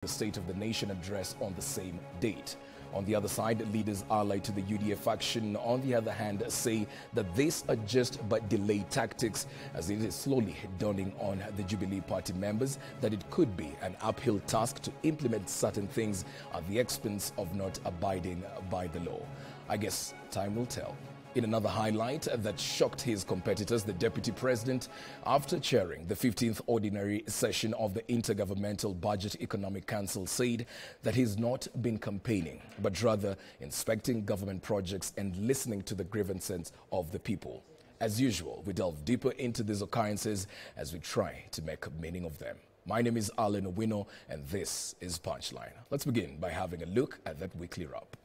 the State of the Nation address on the same date. On the other side, leaders allied to the UDA faction, on the other hand, say that these are just but delay tactics, as it is slowly dawning on the Jubilee Party members that it could be an uphill task to implement certain things at the expense of not abiding by the law. I guess time will tell. In another highlight that shocked his competitors, the Deputy President, after chairing the 15th ordinary session of the Intergovernmental Budget Economic Council, said that he's not been campaigning, but rather inspecting government projects and listening to the grievances of the people. As usual, we delve deeper into these occurrences as we try to make a meaning of them. My name is Alan Owino, and this is Punchline. Let's begin by having a look at that weekly wrap.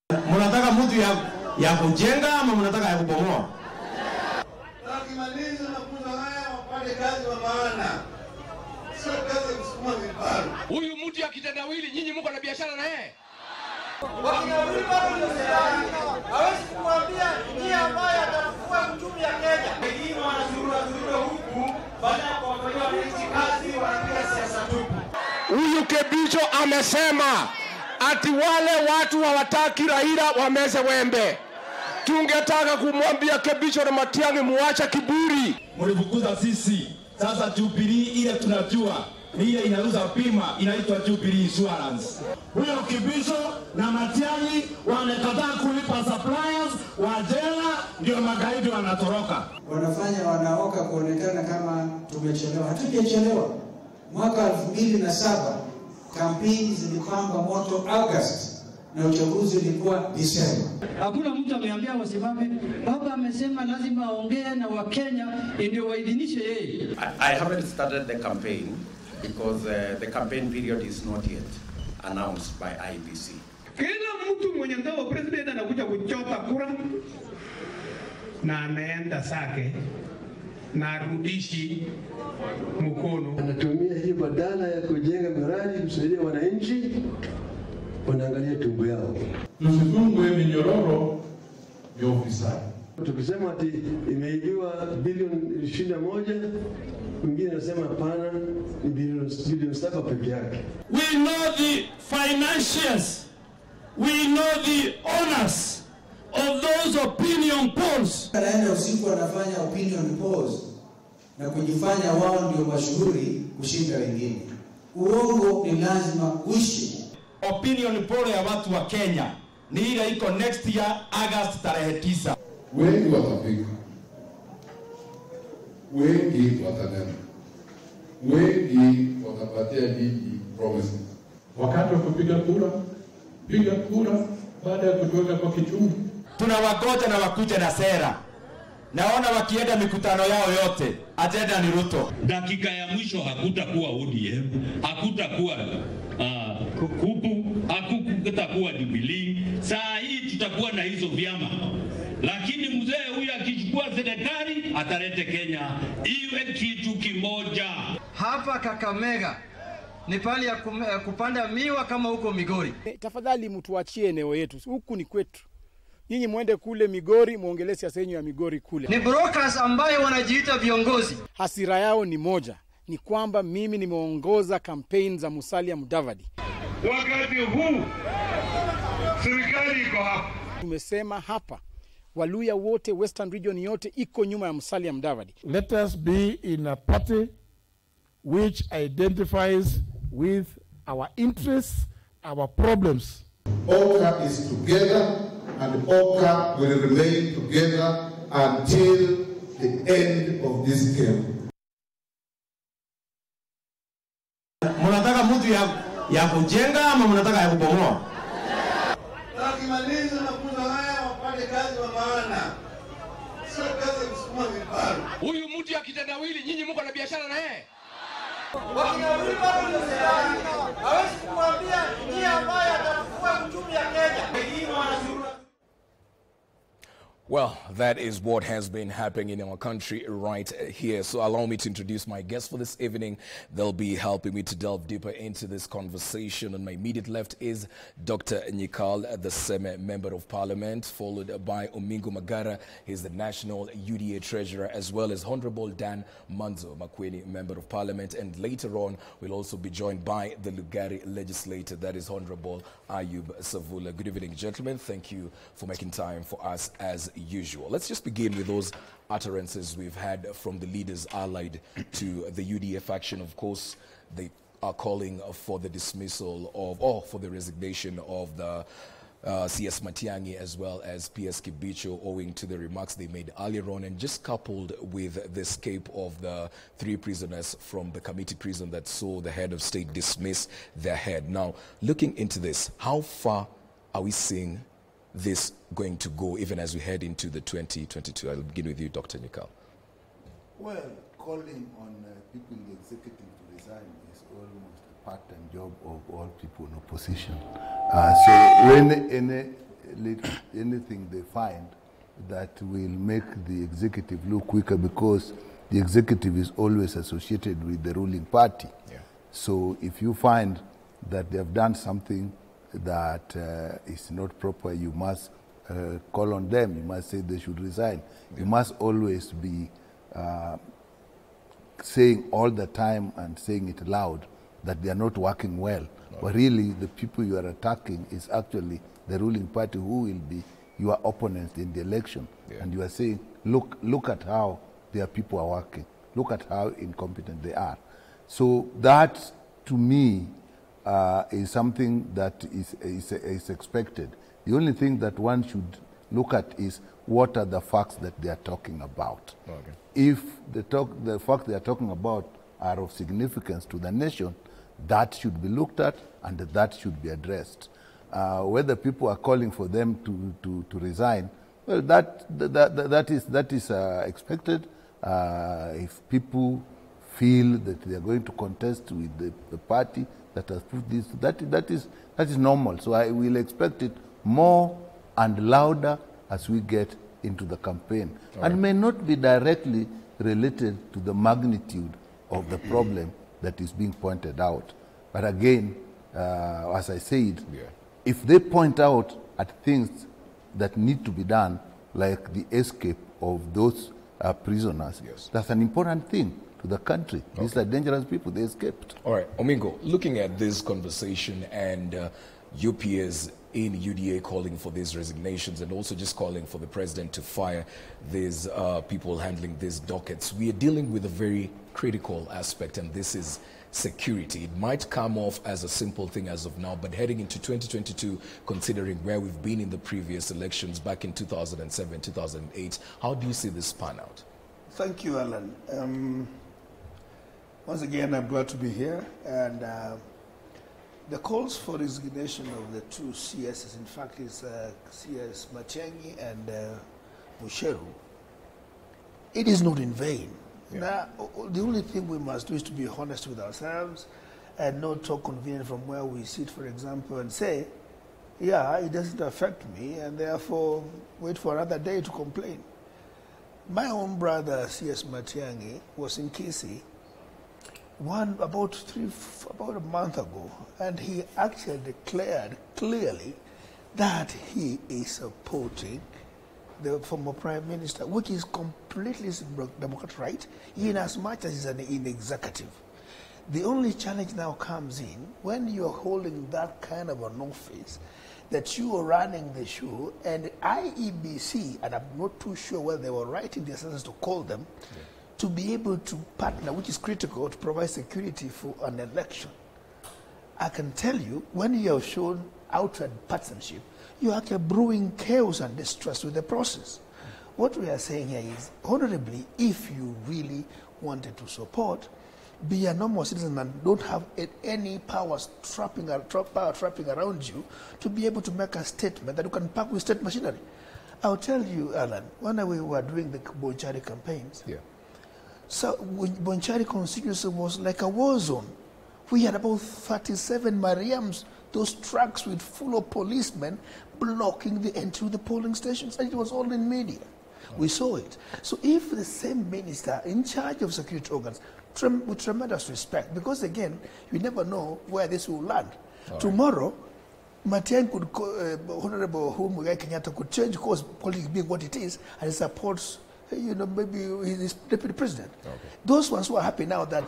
Mnataka mtu ya kujenga ama mnataka ya kubomoa? Tukimaliza mafunzo haya wapate kazi wa maana. Sio kazi kusukuma miparo. Huyu mtu akitendawili nyinyi mko na biashara na yeye? Wakinauli bado ndio serikali. Hawezi kumwambia njia ambayo atafufua uchumi ya Kenya. Wengine wanazurura huku baada ya kuwafanyia wananchi kazi wanapiga siasa tupu. Huyu Kebicho amesema ati wale watu hawataki Raila wameze wembe. Tungetaka kumwambia Kebicho na Matiang'i muacha kiburi. Mlifukuza sisi. Sasa Jubilee ile tunajua ni ile inauza pima inaitwa Jubilee Insurance. Huyo Kebicho na Matiang'i wanakataa kulipa suppliers wa jela, ndio magaidi wanatoroka. Wanafanya wanaoka kuonekana kama tumechelewa. Hatujachelewa. Mwaka 2007 kampeni zilipangwa moto August na uchaguzi ulikuwa Disemba. Hakuna mtu ameambia wasimame. Baba amesema lazima aongee na Wakenya ndio waidhinishe yeye. I haven't started the campaign because the campaign period is not yet announced by IBC. Kila mtu mwenye ndio president anakuja kuchota kura na anaenda sake na rudishi mkono. Anatumia hii badala ya kujenga miradi kusaidia wananchi, wanaangalia tumbo yao. Tusifungwe minyororo ya ufisadi. Tukisema ati imeibiwa bilioni 21, mwingine anasema hapana, ni bilioni 7 peke yake. We know the financiers. We know the owners of those opinion polls. Anaenda usiku anafanya opinion polls na kujifanya wao ndio mashuhuri kushinda wengine. Uongo ni lazima uishi. Opinion poll ya watu wa Kenya ni ile iko next year August tarehe 9. Wengi watapika. Wengi watanena. Wengi watapatia bidi promises. Wakati wa kupiga kura, piga kura baada ya kutoka kwa kichungi. Tunawagoja na wakuja na sera. Naona wakienda mikutano yao yote, ajenda ni Ruto. Dakika ya mwisho hakutakuwa ODM, hakutakuwa kupu, hakutakuwa Jubilee. Saa hii tutakuwa na hizo vyama. Lakini mzee huyu akichukua serikali atalete Kenya iwe kitu kimoja. Hapa Kakamega ni pali ya kupanda miwa kama huko Migori. Tafadhali mtuachie eneo yetu. Huku ni kwetu. Nyinyi muende kule Migori, muongelee siasa yenu ya Migori kule. Ni brokers ambayo wanajiita viongozi. Hasira yao ni moja, ni kwamba mimi nimeongoza campaign za Musalia Mudavadi. Wakati huu serikali iko hapa. Tumesema hapa Waluya wote, Western Region yote iko nyuma ya Musalia Mudavadi. Let us be in a party which identifies with our interests, our problems. OCA is together, and OCA will remain together until the end of this game. Mnataka mtu ya kujenga ama mnataka ya kubomoa? Tukimaliza mafunzo haya wapate kazi wa maana. Sio kazi kusukuma miparo. Huyu mtu akitendawili nyinyi mko na biashara na yeye? Wakinauli bado ndio serikali. Hawezi kumwambia njia ambayo atafufua uchumi ya Kenya. Wengine wanazurura. Well, that is what has been happening in our country right here. So allow me to introduce my guests for this evening. They'll be helping me to delve deeper into this conversation. On my immediate left is Dr. Nyikal, the Seme Member of Parliament, followed by Omingo Magara. He's the National UDA Treasurer, as well as Honorable Dan Manzo Makweni, Member of Parliament. And later on, we'll also be joined by the Lugari legislator, that is Honorable Ayub Savula. Good evening, gentlemen. Thank you for making time for us as usual. Let's just begin with those utterances we've had from the leaders allied to the UDA faction. Of course, they are calling for the dismissal of, or for the resignation of the CS Matiang'i as well as PS Kibicho, owing to the remarks they made earlier on, and just coupled with the escape of the 3 prisoners from the committee prison that saw the head of state dismiss their head. Now, looking into this, how far are we seeing this going to go, even as we head into the 2022? I'll begin with you, Dr. Nyikal. Well, calling on people in the executive to resign is almost a part-time job of all people in opposition. So when anything they find that will make the executive look weaker, because the executive is always associated with the ruling party. Yeah. So if you find that they have done something that is not proper, you must call on them. You must say they should resign. Yeah. You must always be saying all the time and saying it loud that they are not working well. No. But really, the people you are attacking is actually the ruling party, who will be your opponents in the election. Yeah. And you are saying, look at how their people are working. Look at how incompetent they are. So that, to me, is something that is expected. The only thing that one should look at is what are the facts that they are talking about. Okay. If the facts they are talking about are of significance to the nation, that should be looked at and that should be addressed. Whether people are calling for them to resign, well, that is expected. If people feel that they are going to contest with the party that has put this, that is normal. So I will expect it more and louder as we get into the campaign. Right. And may not be directly related to the magnitude of the problem that is being pointed out. But again, as I said, if they point out at things that need to be done, like the escape of those prisoners, that's an important thing to the country. Okay. These are dangerous people. They escaped. All right, Omingo, looking at this conversation and your peers in UDA calling for these resignations and also just calling for the president to fire these people handling these dockets, we are dealing with a very critical aspect, and this is security. It might come off as a simple thing as of now, but heading into 2022, considering where we've been in the previous elections back in 2007, 2008, how do you see this pan out? Thank you, Alan. Once again, I'm glad to be here. And the calls for resignation of the 2 CSs, in fact, is CS Matiang'i and Musheru. It is not in vain. Yeah. Now, the only thing we must do is to be honest with ourselves and not talk convenient from where we sit, for example, and say, yeah, it doesn't affect me, and therefore wait for another day to complain. My own brother, CS Matiang'i, was in Kisii about a month ago, and he actually declared clearly that he is supporting the former Prime Minister, which is completely democratic right, in as much as he's in the executive. The only challenge now comes in when you're holding that kind of an office, that you are running the show, and IEBC, and I'm not too sure whether they were right in their sense to call them, to be able to partner, which is critical to provide security for an election. I can tell you, when you have shown outright partisanship, you are brewing chaos and distrust with the process. What we are saying here is, honorably, if you really wanted to support, be a normal citizen and don't have any power trapping around you to be able to make a statement that you can pack with state machinery. I'll tell you, Alan, when we were doing the Bonchari campaigns, so Bonchari constituency was like a war zone. We had about 37 Mariams those trucks with full of policemen blocking the entry to the polling stations. And it was all in media. We saw it. So if the same minister in charge of security organs, with tremendous respect, because again, you never know where this will land. Tomorrow, Matiang'i could, Honorable Mugai Kenyatta could change course, politics being what it is, and he supports, maybe his deputy president. Those ones who are happy now that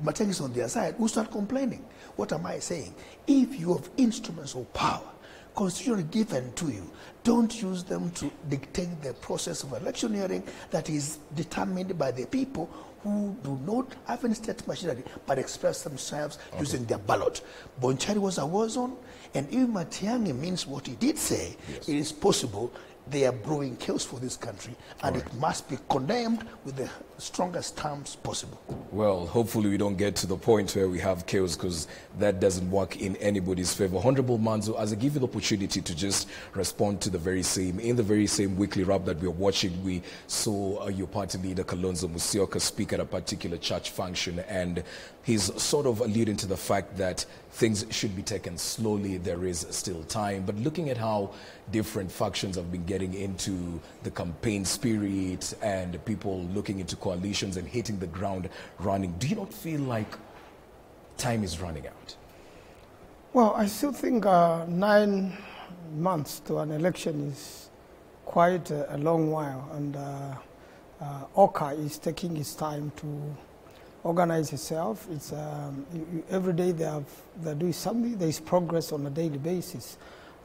Matiang'i is on their side will start complaining. What am I saying? If you have instruments of power, constitutionally given to you, don't use them to dictate the process of electioneering that is determined by the people who do not have any state machinery but express themselves using their ballot. Bonchari was a war zone, and if Matiang'i means what he did say, it is possible they are brewing chaos for this country, and it must be condemned with the strongest terms possible. Well, hopefully we don't get to the point where we have chaos, because that doesn't work in anybody's favor. Honorable Manzo, as I give you the opportunity to just respond to in the very same weekly wrap that we're watching, we saw your party leader Kalonzo Musyoka speak at a particular church function, and he's sort of alluding to the fact that things should be taken slowly, there is still time. But looking at how different factions have been getting into the campaign spirit and people looking into coalitions and hitting the ground running, do you not feel like time is running out? Well, I still think 9 months to an election is quite a long while, and OCA is taking its time to organize itself. It's every day they're doing something. There is progress on a daily basis,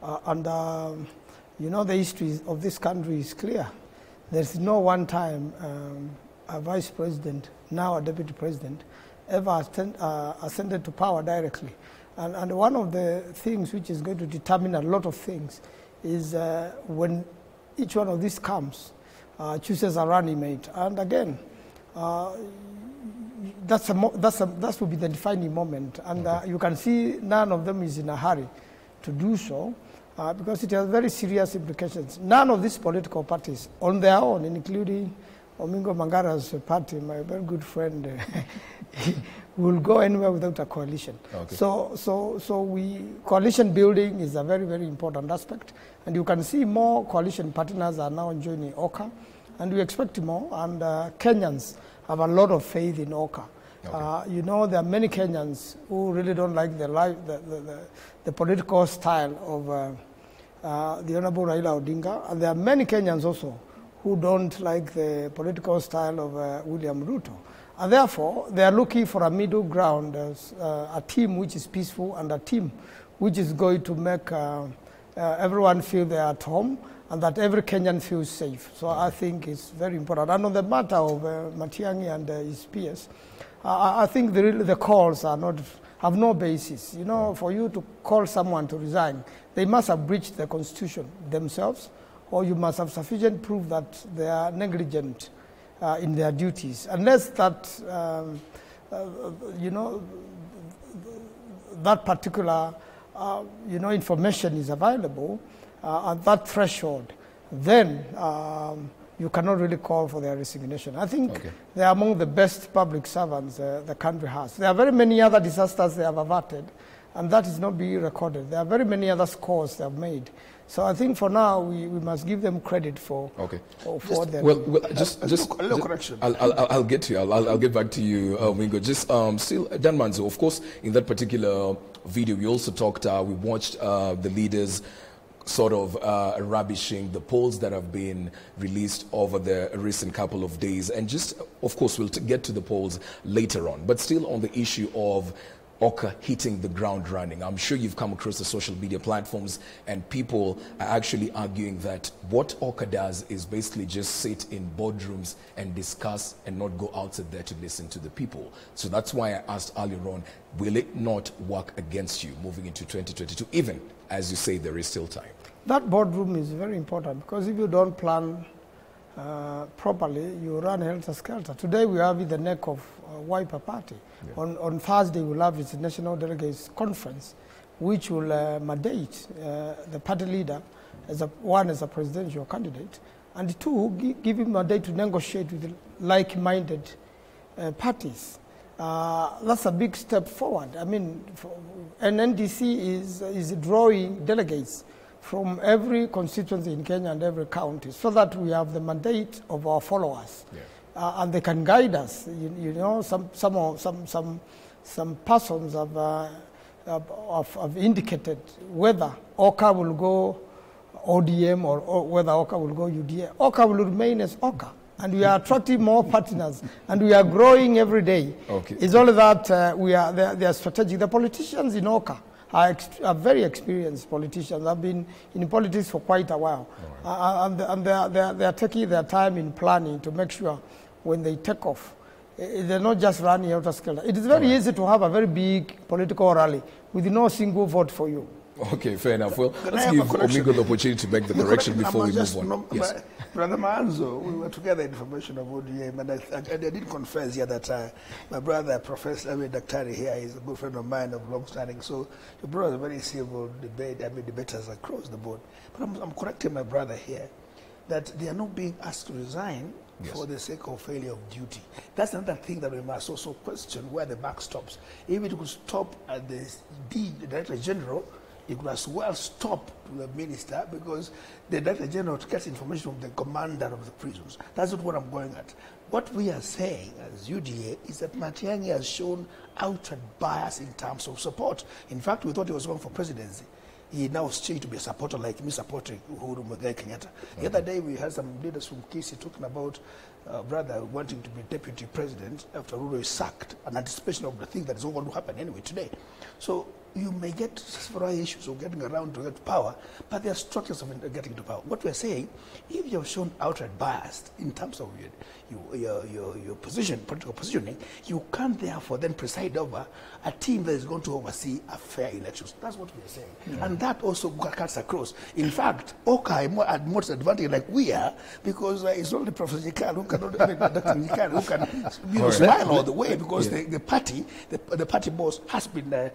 and the history of this country is clear. There's no one time a vice president, now a deputy president, ever ascended to power directly. And one of the things which is going to determine a lot of things is when each one of these comes, chooses a running mate. And again, that will be the defining moment. And you can see none of them is in a hurry to do so, because it has very serious implications. None of these political parties on their own, including Omingo Mangara's party, my very good friend, will go anywhere without a coalition. Coalition building is a very, very important aspect. And you can see more coalition partners are now joining OCA, and we expect more. And Kenyans have a lot of faith in OCA. There are many Kenyans who really don't like the political style of the Honorable Raila Odinga, and there are many Kenyans also who don't like the political style of William Ruto. And therefore, they are looking for a middle ground, a team which is peaceful and a team which is going to make everyone feel they're at home and that every Kenyan feels safe. So I think it's very important. And on the matter of Matiang'i and his peers, I think the calls have no basis. For you to call someone to resign, they must have breached the Constitution themselves, or you must have sufficient proof that they are negligent in their duties. Unless that, that particular, information is available at that threshold, then you cannot really call for their resignation. I think they are among the best public servants the country has. There are very many other disasters they have averted, and that is not being recorded. There are very many other scores they have made. So I think for now we must give them credit for their. Just a little correction. I'll get to you. I'll get back to you, Wingo. Just still, Dan Manzo. Of course, in that particular video, we also talked. We watched the leaders sort of rubbishing the polls that have been released over the recent couple of days, and just, of course, we'll get to the polls later on. But still, on the issue of OCA hitting the ground running. I'm sure you've come across the social media platforms, and people are actually arguing that what OCA does is basically just sit in boardrooms and discuss and not go outside there to listen to the people. So that's why I asked earlier on, will it not work against you moving into 2022, even as you say there is still time? That boardroom is very important, because if you don't plan properly, you run helter-skelter. Today we have in the neck of Wiper Party. On Thursday we'll have its National Delegates Conference, which will mandate the party leader as a presidential candidate, and two, give him a mandate to negotiate with like-minded parties. that's a big step forward. I mean, and NDC is drawing delegates from every constituency in Kenya and every county, so that we have the mandate of our followers, and they can guide us. You know, some persons have indicated whether Oka will go ODM or whether Oka will go UDA. Oka will remain as Oka. And we are attracting more partners, and we are growing every day. Okay. It's only that they are strategic. The politicians in Oka are very experienced politicians. Have been in politics for quite a while, and they are taking their time in planning to make sure when they take off, they're not just running out of scale. It is very easy to have a very big political rally with no single vote for you. Okay, fair enough. Well, let's give Omigo the opportunity to make the correction before we move on. Yes. Brother Manzo, we were together in formation of ODM, and I did confess here that my brother, Professor Daktari here, is a good friend of mine of long standing. So you brought a very civil debate, debaters across the board. But I'm correcting my brother here that they are not being asked to resign for the sake of failure of duty. That's another thing that we must also question where the buck stops. If it could stop at the Director General, it could as well stop to the minister, because the Director General gets information from the commander of the prisons. That's not what I'm going at. What we are saying as UDA is that Matiang'i has shown outright bias in terms of support. In fact, we thought he was going for presidency. He now is changed to be a supporter like me supporting Uhuru Muigai Kenyatta. The other day we had some leaders from Kisi talking about brother wanting to be deputy president after Uhuru is sacked, an anticipation of the thing that is all going to happen anyway today. So you may get several issues of getting around to get power, but there are structures of getting to power. What we're saying, if you have shown outright bias in terms of your position, political positioning, you can't therefore then preside over a team that is going to oversee a fair elections. That's what we're saying. And that also cuts across. In fact, Oka at more advantage like we are, because it's only Professor Nyikal who cannot, Dr. Nyikal who can smile all the way, because the party boss has been,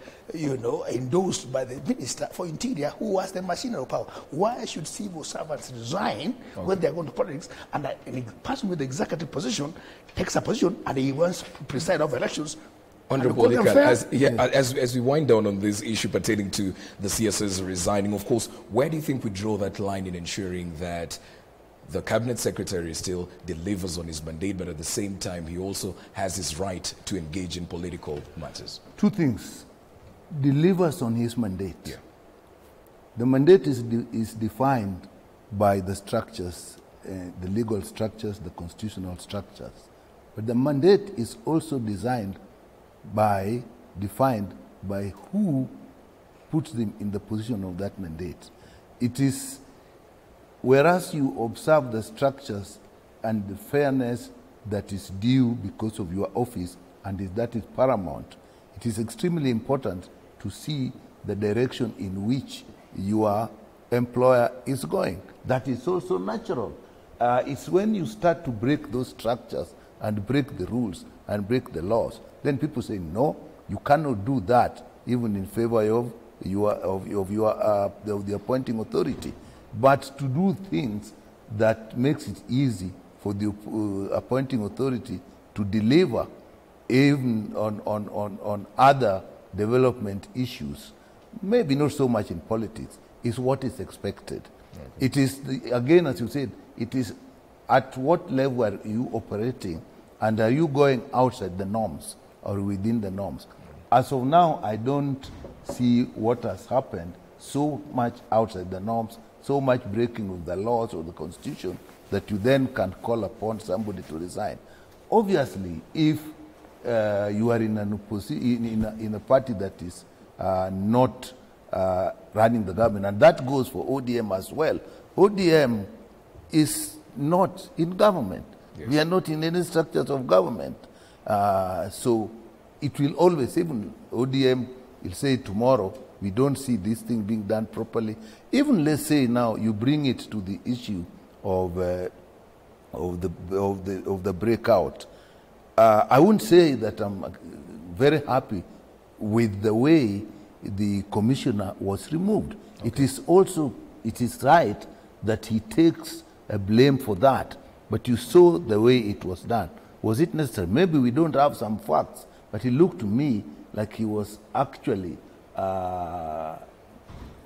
endorsed by the Minister for Interior, who has the machinery of power. Why should civil servants resign when they're going to politics, and a person with the executive position takes a position and he wants to preside over elections? Honorable Nyikal, as we wind down on this issue pertaining to the CSS resigning, of course, where do you think we draw that line in ensuring that the cabinet secretary still delivers on his mandate, but at the same time he also has his right to engage in political matters? Two things. Delivers on his mandate. Yeah. The mandate is defined by the structures, the legal structures, the constitutional structures. But the mandate is also defined by who puts them in the position of that mandate. It is, whereas you observe the structures and the fairness that is due because of your office, and that is paramount, it is extremely important to see the direction in which your employer is going. That is also natural. It's when you start to break those structures and break the rules and break the laws, then people say, no, you cannot do that, even in favor of the appointing authority. But to do things that makes it easy for the appointing authority to deliver even on other development issues, maybe not so much in politics, is what is expected. Okay. It is, again, as you said, it is at what level are you operating, and are you going outside the norms or within the norms? As of now, I don't see what has happened so much outside the norms, so much breaking of the laws or the constitution, that you then can call upon somebody to resign. Obviously, if you are in a party that is not running the government, and that goes for ODM as well. ODM is not in government. Yes. We are not in any structures of government. So it will always, even ODM will say tomorrow, we don't see this thing being done properly. Even let's say now you bring it to the issue of the breakout. I wouldn't say that I'm very happy with the way the commissioner was removed. Okay. It is right that he takes a blame for that, but you saw the way it was done. Was it necessary? Maybe we don't have some facts, But he looked to me like he was actually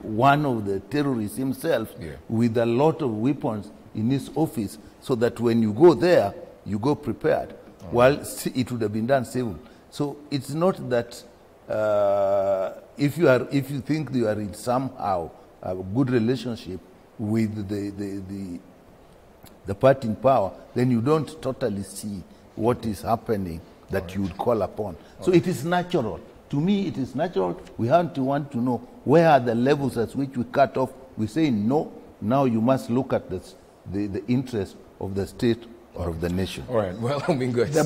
one of the terrorists himself, with a lot of weapons in his office, so that when you go there, you go prepared. Well, it would have been done civil. So it's not that if you think you are in somehow a good relationship with the party in power, then you don't totally see what is happening that you would call upon. So it is natural. To me, it is natural. We have to want to know where are the levels at which we cut off. We say no. Now you must look at the interest of the state or of the nation. All right. Well, I mean, the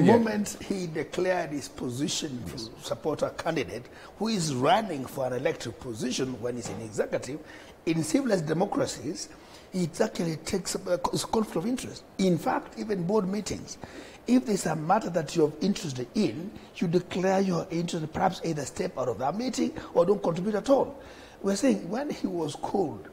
moment he declared his position to support a candidate who is running for an elected position when he's in executive, in civilized democracies, it actually takes a conflict of interest. In fact, even board meetings, if there's a matter that you're interested in, you declare your interest, perhaps either step out of that meeting or don't contribute at all. We're saying when he was called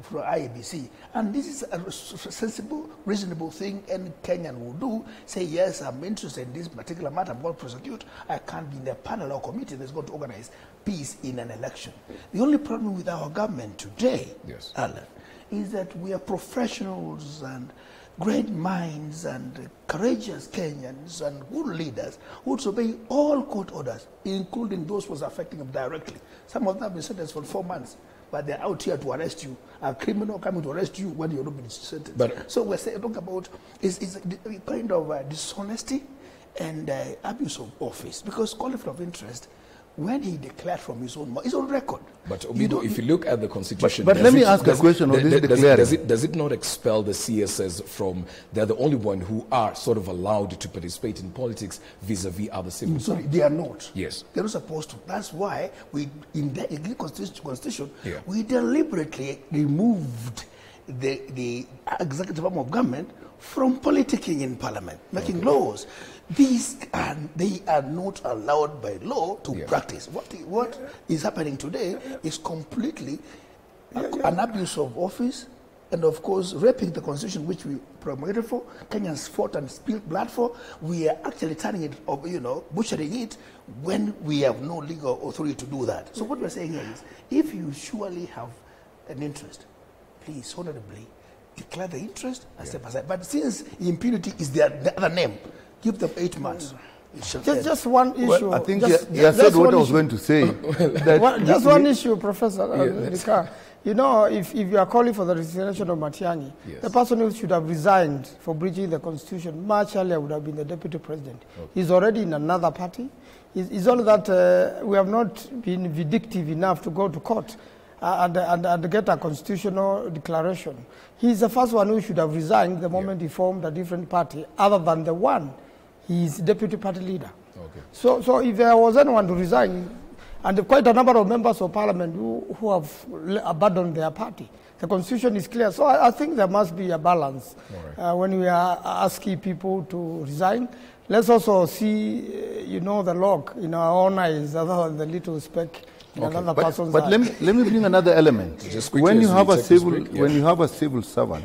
for IEBC, and this is a sensible, reasonable thing any Kenyan will do, say, yes, I'm interested in this particular matter, I'm going to prosecute, I can't be in the panel or committee that's going to organize peace in an election. The only problem with our government today, Alan, is that we are professionals and great minds and courageous Kenyans and good leaders who would obey all court orders, including those who was affecting them directly. Some of them have been sentenced for 4 months, but they're out here to arrest you. A criminal coming to arrest you when you're not being sentenced. But, so we're saying, talking about is a kind of dishonesty and abuse of office, because conflict of interest, when he declared from his own record. But Obido, if you look at the Constitution... But let me ask a question on this declaring. Does it not expel the CSS from... They're the only one who are sort of allowed to participate in politics vis-a-vis other civil Sorry, they are not. Yes. They're not supposed to. That's why we, in the Constitution, we deliberately removed the executive arm of government from politicking in parliament, making laws. They are not allowed by law to practice. What is happening today is completely an abuse of office, and of course raping the Constitution, which we promulgated for, Kenyans fought and spilled blood for. We are actually turning it, butchering it when we have no legal authority to do that. So what we're saying here is, if you surely have an interest, please honorably declare the interest and step aside. But since impunity is the other name, give them 8 months. Just one issue. Well, I think you said what I was going to say. Just one issue, Professor Rika. You know, if you are calling for the resignation of Matiang'i, the person who should have resigned for breaching the Constitution much earlier would have been the Deputy President. He's already in another party. It's only that we have not been vindictive enough to go to court and get a constitutional declaration. He's the first one who should have resigned the moment he formed a different party, other than the one he's deputy party leader. So if there was anyone to resign, and quite a number of members of parliament who have abandoned their party, the constitution is clear. So I think there must be a balance when we are asking people to resign. Let's also see, the log in our own eyes, other than the little speck. But let me bring another element. When you have a civil servant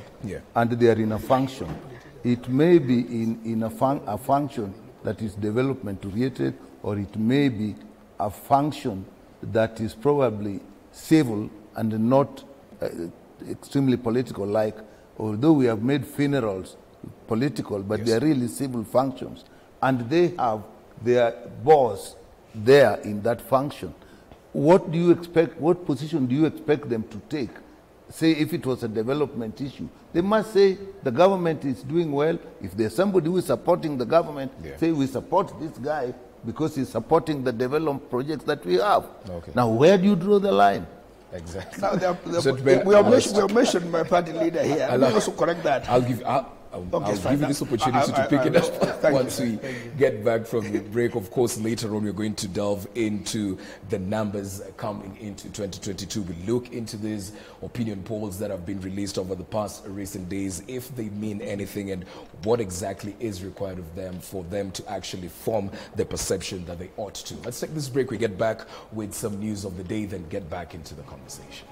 and they are in a function, it may be in a function that is development oriented, or it may be a function that is probably civil and not extremely political. Like, although we have made funerals political, but they are really civil functions, and they have their boss there in that function. What do you expect? What position do you expect them to take? Say, if it was a development issue, they must say the government is doing well. If there's somebody who is supporting the government, say we support this guy because he's supporting the development projects that we have. Now, where do you draw the line? Exactly. Now, we have mentioned my party leader here. I'll also correct that. I'll give you this opportunity to pick it up once we get back from the break. Of course, later on, we're going to delve into the numbers coming into 2022. We look into these opinion polls that have been released over the past recent days, if they mean anything, and what exactly is required of them for them to actually form the perception that they ought to. Let's take this break. We get back with some news of the day, then get back into the conversation.